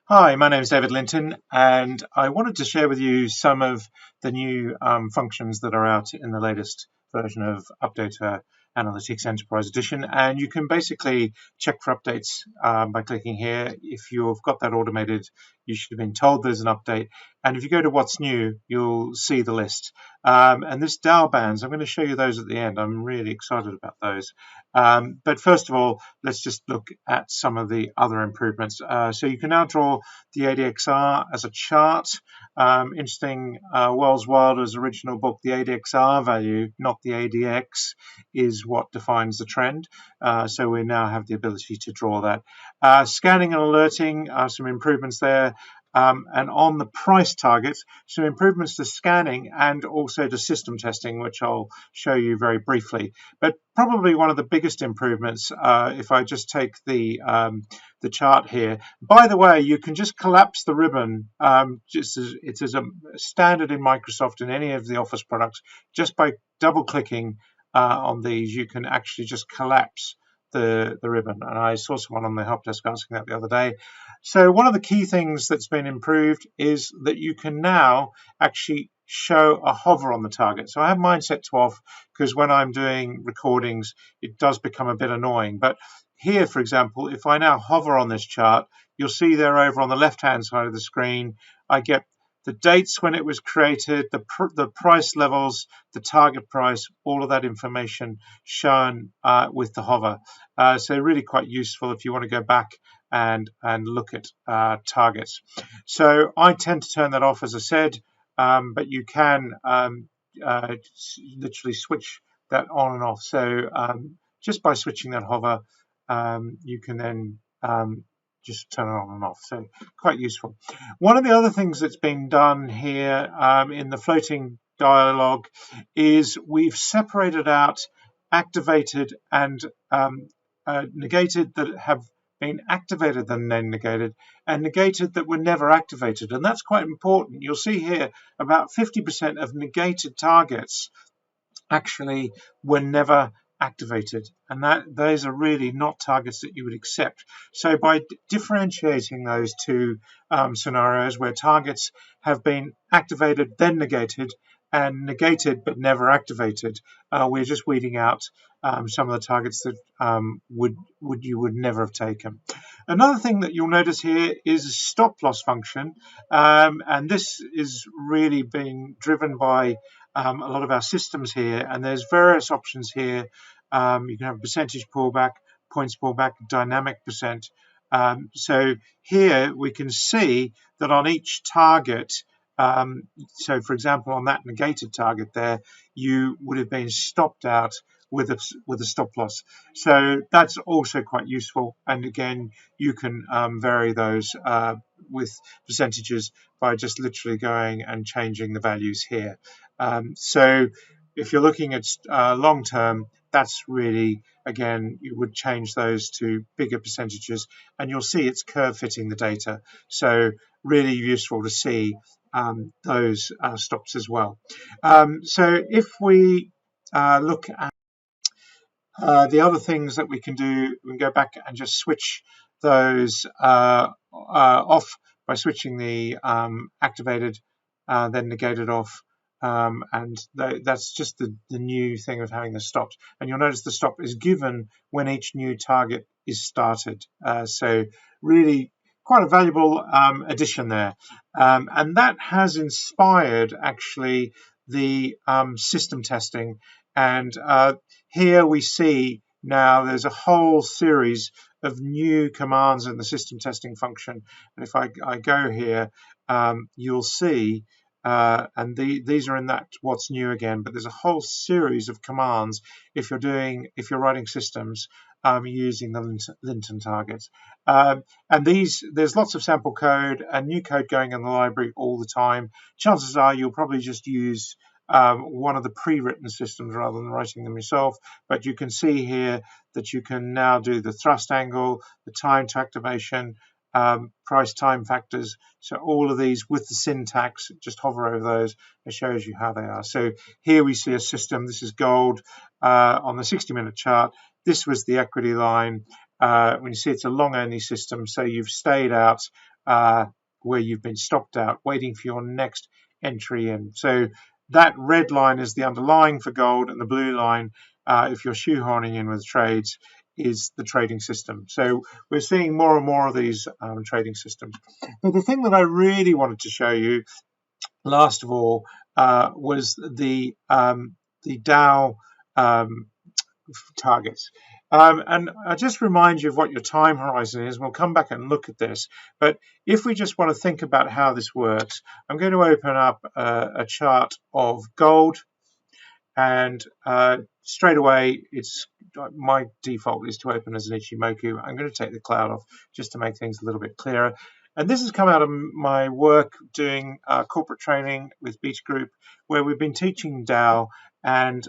Hi, my name is David Linton, and I wanted to share with you some of the new functions that are out in the latest version of Updata Analytics Enterprise Edition. And you can basically check for updates by clicking here. If you've got that automated, you should have been told there's an update. And if you go to what's new, you'll see the list. And this dial bands, I'm going to show you those at the end. I'm really excited about those. But first of all, let's just look at some of the other improvements. So you can now draw the ADXR as a chart. Interesting, Wells Wilder's original book, the ADXR value, not the ADX, is what defines the trend. So we now have the ability to draw that. Scanning and alerting, some improvements there. And on the price targets, some improvements to scanning and also to system testing, which I'll show you very briefly. But probably one of the biggest improvements, if I just take the chart here. By the way, you can just collapse the ribbon, it's as a standard in Microsoft and any of the Office products. Just by double-clicking on these, you can actually just collapse the ribbon, and I saw someone on the help desk asking that the other day. So one of the key things that's been improved is that you can now actually show a hover on the target. So I have mine set to off because when I'm doing recordings, it does become a bit annoying. But here, for example, if I now hover on this chart, you'll see there over on the left-hand side of the screen, I get the dates when it was created, the price levels, the target price, all of that information shown with the hover. So really quite useful if you want to go back and look at targets. So I tend to turn that off, as I said, but you can literally switch that on and off. So just by switching that hover, you can then just turn it on and off. So quite useful. One of the other things that's been done here in the floating dialog is we've separated out activated and negated that have been activated and then negated, and negated that were never activated. And that's quite important. You'll see here about 50% of negated targets actually were never activated, and those are really not targets that you would accept. So by differentiating those two scenarios where targets have been activated then negated and negated but never activated, we're just weeding out some of the targets that you would never have taken. Another thing that you'll notice here is a stop loss function, and this is really being driven by a lot of our systems here, and there's various options here. You can have percentage pullback, points pullback, dynamic percent. So here we can see that on each target, so for example on that negated target there, you would have been stopped out with a stop loss. So that's also quite useful, and again you can vary those with percentages by just literally going and changing the values here. So if you're looking at long term, that's really, again, you would change those to bigger percentages, and you'll see it's curve fitting the data. So really useful to see those stops as well. So if we look at the other things that we can do, we can go back and just switch those off by switching the activated, then negated off. And that's just the new thing of having the stops. And you'll notice the stop is given when each new target is started. So really quite a valuable addition there. And that has inspired actually the system testing. And here we see now there's a whole series of new commands in the system testing function. And if I go here, you'll see and these are in that what's new again, but there's a whole series of commands if you're writing systems using the Linton targets. And there's lots of sample code and new code going in the library all the time. Chances are you'll probably just use one of the pre-written systems rather than writing them yourself, but you can see here that you can now do the thrust angle, the time to activation, price time factors. So all of these with the syntax, just hover over those, it shows you how they are. So here we see a system. This is gold on the 60-minute chart. This was the equity line. When you see it's a long only system, so you've stayed out where you've been stopped out, waiting for your next entry in. So that red line is the underlying for gold, and the blue line, if you're shoehorning in with trades, is the trading system. So we're seeing more and more of these trading systems. But the thing that I really wanted to show you, last of all, was the Dow targets. And I just remind you of what your time horizon is. We'll come back and look at this. But if we just want to think about how this works, I'm going to open up a chart of gold, and straight away, my default is to open as an Ichimoku. I'm going to take the cloud off just to make things a little bit clearer. And this has come out of my work doing corporate training with Beach Group, where we've been teaching Dow. And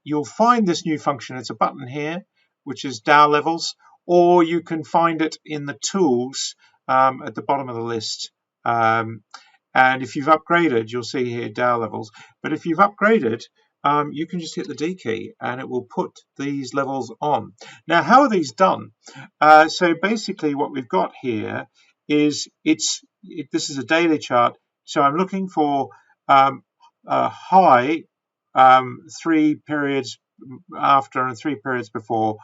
you'll find this new function. It's a button here, which is Dow levels, or you can find it in the tools at the bottom of the list. And if you've upgraded, you'll see here Dow levels. But if you've upgraded, you can just hit the D key and it will put these levels on. Now, how are these done? So basically what we've got here is this is a daily chart. So I'm looking for a high 3 periods after and 3 periods before.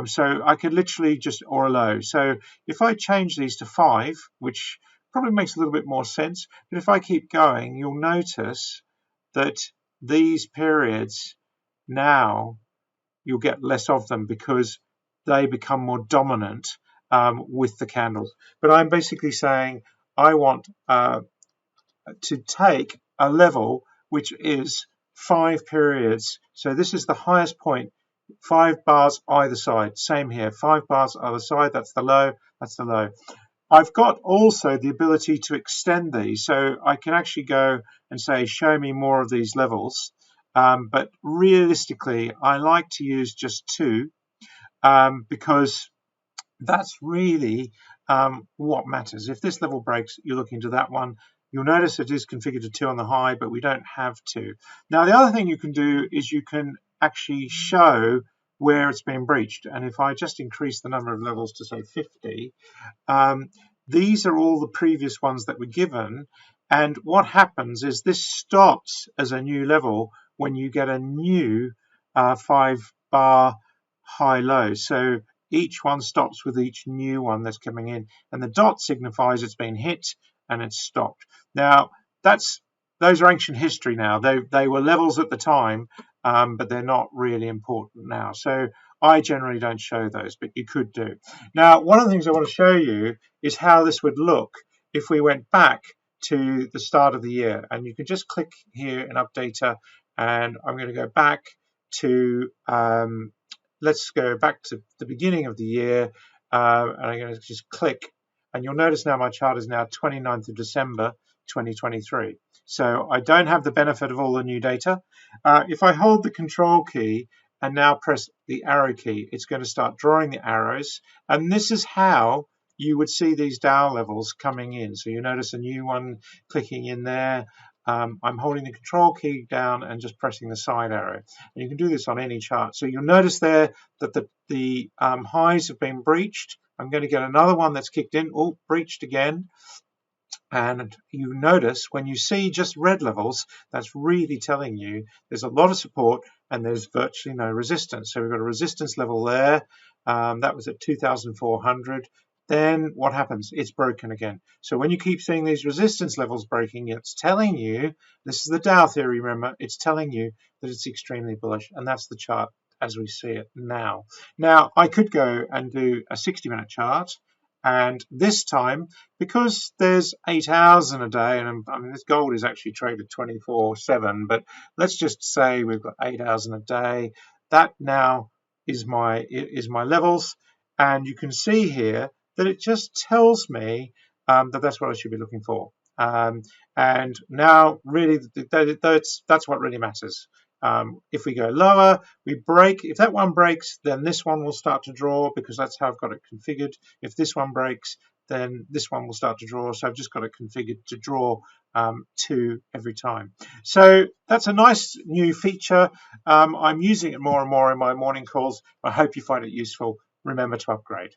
So I could literally just, or a low. So if I change these to 5, which probably makes a little bit more sense, but if I keep going, you'll notice that these periods now, you'll get less of them because they become more dominant with the candles. But I'm basically saying I want to take a level which is 5 periods. So this is the highest point, 5 bars either side. Same here, 5 bars either side. That's the low, that's the low. I've got also the ability to extend these, so I can actually go and say, show me more of these levels. But realistically, I like to use just 2 because that's really what matters. If this level breaks, you're looking to that one. You'll notice it is configured to 2 on the high, but we don't have 2. Now, the other thing you can do is you can actually show where it's been breached. And if I just increase the number of levels to say 50, these are all the previous ones that were given. And what happens is this stops as a new level when you get a new 5-bar high-low. So each one stops with each new one that's coming in. And the dot signifies it's been hit and it's stopped. Now, those are ancient history now. They were levels at the time, but they're not really important now. So I generally don't show those, but you could do. Now, one of the things I want to show you is how this would look if we went back to the start of the year. And you can just click here in Updata, and I'm going to go back to, let's go back to the beginning of the year, and I'm going to just click. And you'll notice now my chart is now 29th of December, 2023. So I don't have the benefit of all the new data. If I hold the control key and now press the arrow key, it's going to start drawing the arrows. And this is how you would see these Dow levels coming in. So you notice a new one clicking in there. I'm holding the control key down and just pressing the side arrow. And you can do this on any chart. So you'll notice there that the highs have been breached. I'm going to get another one that's kicked in. Oh, breached again. And you notice when you see just red levels, that's really telling you there's a lot of support and there's virtually no resistance. So we've got a resistance level there. That was at 2,400. Then what happens? It's broken again. So when you keep seeing these resistance levels breaking, it's telling you, this is the Dow theory, remember, it's telling you that it's extremely bullish. And that's the chart as we see it now. Now, I could go and do a 60-minute chart. And this time, because there's 8 hours in a day, and I mean, this gold is actually traded 24/7, but let's just say we've got 8 hours in a day. That now is my levels. And you can see here that it just tells me that that's what I should be looking for. And now really that's what really matters. If we go lower, we break. If that one breaks, then this one will start to draw because that's how I've got it configured. If this one breaks, then this one will start to draw. So I've just got it configured to draw 2 every time. So that's a nice new feature. I'm using it more and more in my morning calls. I hope you find it useful. Remember to upgrade.